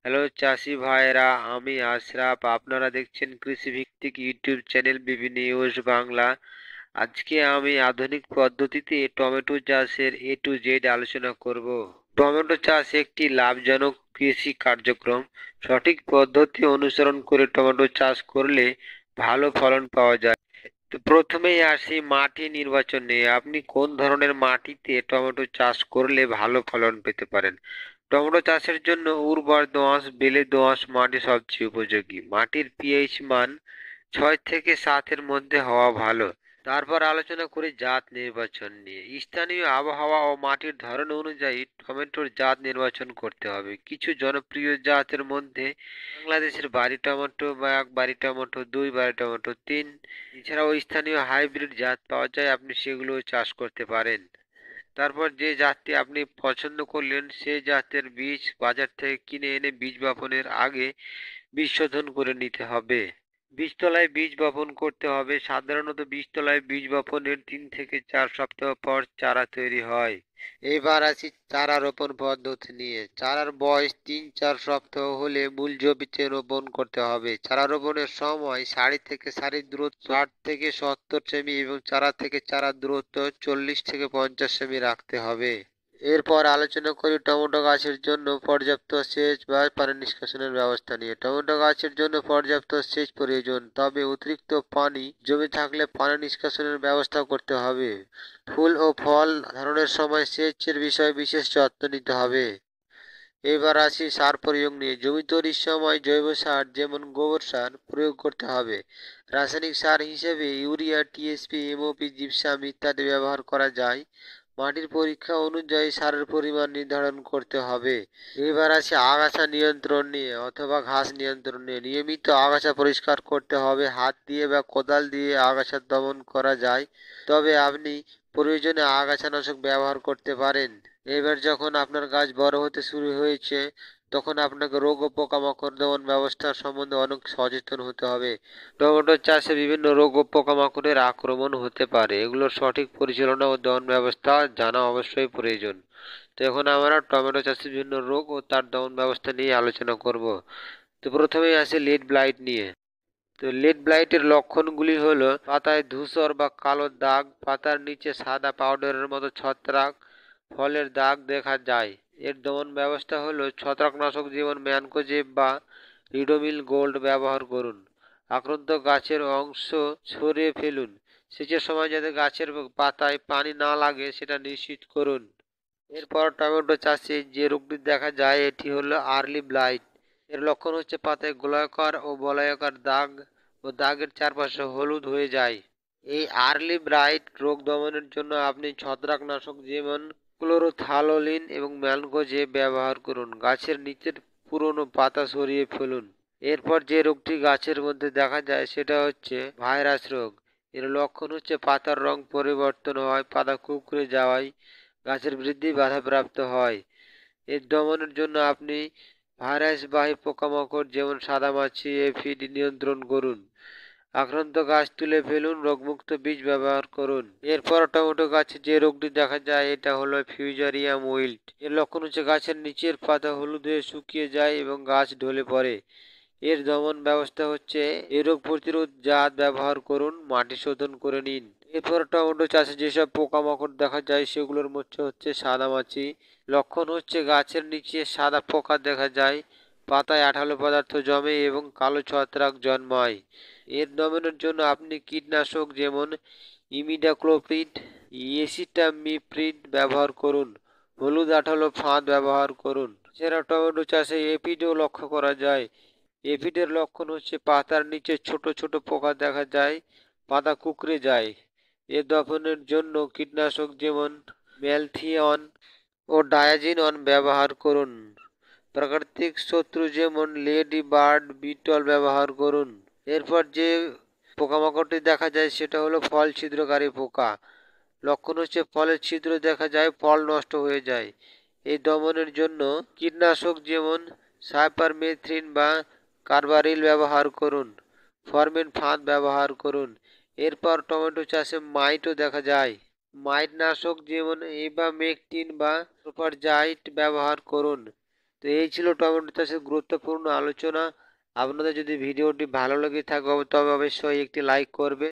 Hello চাষি ভাইরা, আমি আশরাফ। আপনারা দেখছেন কৃষি ভিত্তিক ইউটিউব চ্যানেল বিবি নিউজ বাংলা। আজকে আমি আধুনিক পদ্ধতিতে টমেটো চাষের A to Z আলোচনা করব। টমেটো চাষ একটি লাভজনক কৃষি কার্যক্রম। সঠিক পদ্ধতি অনুসরণ করে টমেটো চাষ করলে ভালো ফলন পাওয়া যায়। তো প্রথমেই আসি মাটি নির্বাচনে। আপনি কোন ধরনের মাটিতে টমেটো চাষ করলে ভালো ফলন পেতে পারেন? টমেটো চাষের জন্য উর্বর দোআঁশ, বেলে দোআঁশ মাটি সবচেয়ে উপযোগী। মাটির পিএইচ মান 6 থেকে 7 এর মধ্যে হওয়া ভালো। তারপর আলোচনা করি জাত নির্বাচন নিয়ে। স্থানীয় আবহাওয়া ও মাটির ধরন অনুযায়ী টমেটোর জাত নির্বাচন করতে হবে। কিছু জনপ্রিয় জাতের মধ্যে বাংলাদেশের বাড়ি টমেটো বা এক বাড়ি টমেটো, দুই বাড়ি টমেটো, তিন, এছাড়াও স্থানীয় হাইব্রিড জাত পাওয়া যায়, আপনি সেগুলো চাষ করতে পারেন। তারপর যে জাতটি আপনি পছন্দ করলেন সেই জাতের বীজ বাজার থেকে কিনে এনে বীজ বপনের আগে বীজ শোধন করে নিতে হবে। বীজতলায় বীজ বপন করতে হবে। সাধারণত বীজতলায় বীজ বপনের 3 থেকে 4 সপ্তাহ পর চারা তৈরি হয়। এবার আসি চারা রোপণ পদ্ধতি নিয়ে। চারার বয়স 3-4 সপ্তাহ হলে মূল জমিতে রোপণ করতে হবে। চারা রোপণের সময় সারি থেকে সারির দূরত্ব 60 থেকে 70 সেমি এবং চারা থেকে চারার দূরত্ব 40 থেকে 50 সেমি রাখতে হবে। এরপর আলোচনা করি টমেটো গাছের জন্য পর্যাপ্ত সেচ বা পানি নিষ্কাশনের ব্যবস্থা নিয়ে। টমেটো গাছের জন্য পর্যাপ্ত সেচ প্রয়োজন, তবে অতিরিক্ত পানি জমে থাকলে পানি নিষ্কাশনের ব্যবস্থা করতে হবে। ফুল ও ফল ধারণের সময় সেচের বিষয়ে বিশেষ যত্ন নিতে হবে। এবার আসি সার প্রয়োগ নিয়ে। জমি তৈরির সময় জৈব সার যেমন গোবর সার প্রয়োগ করতে হবে। রাসায়নিক সার হিসেবে ইউরিয়া, টিএসপি, এমওপি, জিপসাম ইত্যাদি ব্যবহার করা যায়। মাটির পরীক্ষা অনুযায়ী সারের পরিমাণ নির্ধারণ করতে হবে। এবার আসি আগাছা নিয়ন্ত্রণ নিয়ে অথবা ঘাস নিয়ন্ত্রণ নিয়ে। নিয়মিত আগাছা পরিষ্কার করতে হবে। হাত দিয়ে বা কোদাল দিয়ে আগাছা দমন করা যায়, তবে আপনি প্রয়োজনে আগাছানাশক ব্যবহার করতে পারেন। এবার যখন আপনার গাছ বড় হতে শুরু হয়েছে, তখন আপনাকে রোগ ও পোকামাকড় দমন ব্যবস্থার সম্বন্ধে অনেক সচেতন হতে হবে। টমেটো চাষে বিভিন্ন রোগ ও পোকামাকড়ের আক্রমণ হতে পারে। এগুলোর সঠিক পরিচালনা ও দমন ব্যবস্থা জানা অবশ্যই প্রয়োজন। তো এখন আমরা টমেটো চাষে বিভিন্ন রোগ ও তার দমন ব্যবস্থা নিয়ে আলোচনা করব। তো প্রথমেই আসে লিড ব্লাইট নিয়ে। তো লিড ব্লাইটের লক্ষণগুলি হলো পাতায় ধূসর বা কালো দাগ, পাতার নিচে সাদা পাউডারের মতো ছত্রাক, ফলের দাগ দেখা যায়। এর দমন ব্যবস্থা হলো ছত্রাকনাশক যেমন ম্যানকোজেব বা রিডোমিল গোল্ড ব্যবহার করুন। আক্রান্ত গাছের অংশ সরিয়ে ফেলুন। সেচের সময় যাতে গাছের পাতায় পানি না লাগে সেটা নিশ্চিত করুন। এরপর টমেটো চাষে যে রোগটি দেখা যায় এটি হলো আর্লি ব্লাইট। এর লক্ষণ হচ্ছে পাতায় গোলাকার ও বলয়াকার দাগ ও দাগের চারপাশে হলুদ হয়ে যায়। এই আর্লি ব্লাইট রোগ দমনের জন্য আপনি ছত্রাকনাশক যেমন ক্লোরোথালোলিন এবং ম্যানকোজেব ব্যবহার করুন। গাছের নিচের পুরনো পাতা সরিয়ে ফেলুন। এরপর যে রোগটি গাছের মধ্যে দেখা যায় সেটা হচ্ছে ভাইরাস রোগ। এর লক্ষণ হচ্ছে পাতার রং পরিবর্তন হয়, পাতা কুঁকড়ে যাওয়ায়, গাছের বৃদ্ধি বাধাপ্রাপ্ত হয়। এর দমনের জন্য আপনি ভাইরাসবাহী পোকামাকড় যেমন সাদামাছি, এফিড নিয়ন্ত্রণ করুন। আক্রান্ত গাছ তুলে ফেলুন, রোগমুক্ত বীজ ব্যবহার করুন। এরপর টমেটো গাছে যে রোগটি দেখা যায় এটা হলো ফিউজারিয়াম উইল্ট। এর লক্ষণ হচ্ছে গাছের নিচের পাতা হলুদ হয়ে শুকিয়ে যায় এবং গাছ ঢলে পড়ে। এর দমন ব্যবস্থা হচ্ছে এই রোগ প্রতিরোধ জাত ব্যবহার করুন, মাটি শোধন করে নিন। এরপর টমেটো চাষে যেসব পোকামাকড় দেখা যায় সেগুলোর মধ্যে হচ্ছে সাদামাছি। লক্ষণ হচ্ছে গাছের নিচে সাদা পোকা দেখা যায়, পাতায় আঠালো পদার্থ জমে এবং কালো ছত্রাক জন্মায়। এর দমনের জন্য আপনি কীটনাশক যেমন ইমিডাক্লোপিড, এসিটামিপ্রিড ব্যবহার করুন। হলুদ আঠালো ফাঁদ ব্যবহার করুন। এছাড়া টমেটো চাষে এপিডও লক্ষ্য করা যায়। এফিডের লক্ষণ হচ্ছে পাতার নিচে ছোট ছোট পোকা দেখা যায়, পাতা কুঁকড়ে যায়। এ দমনের জন্য কীটনাশক যেমন ম্যালথিয়ন ও ডায়াজিনন ব্যবহার করুন। প্রাকৃতিক শত্রু যেমন লেডি বার্ড বিটল ব্যবহার করুন। এরপর যে পোকামাকড়টি দেখা যায় সেটা হলো ফল ছিদ্রকারী পোকা। লক্ষণ হচ্ছে ফলের ছিদ্র দেখা যায়, ফল নষ্ট হয়ে যায়। এই দমনের জন্য কীটনাশক যেমন সাইপারমেথ্রিন বা কার্বারিল ব্যবহার করুন। ফরমেন ফাঁদ ব্যবহার করুন। এরপর টমেটো চাষে মাইটও দেখা যায়। মাইট নাশক যেমন ইভামেকটিন বা সুপারজাইট ব্যবহার করুন। তো এই ছিল টমেটো চাষের গুরুত্বপূর্ণ আলোচনা। আপনাদের যদি ভিডিওটি ভালো লেগে থাকে তবে অবশ্যই একটি লাইক করবে।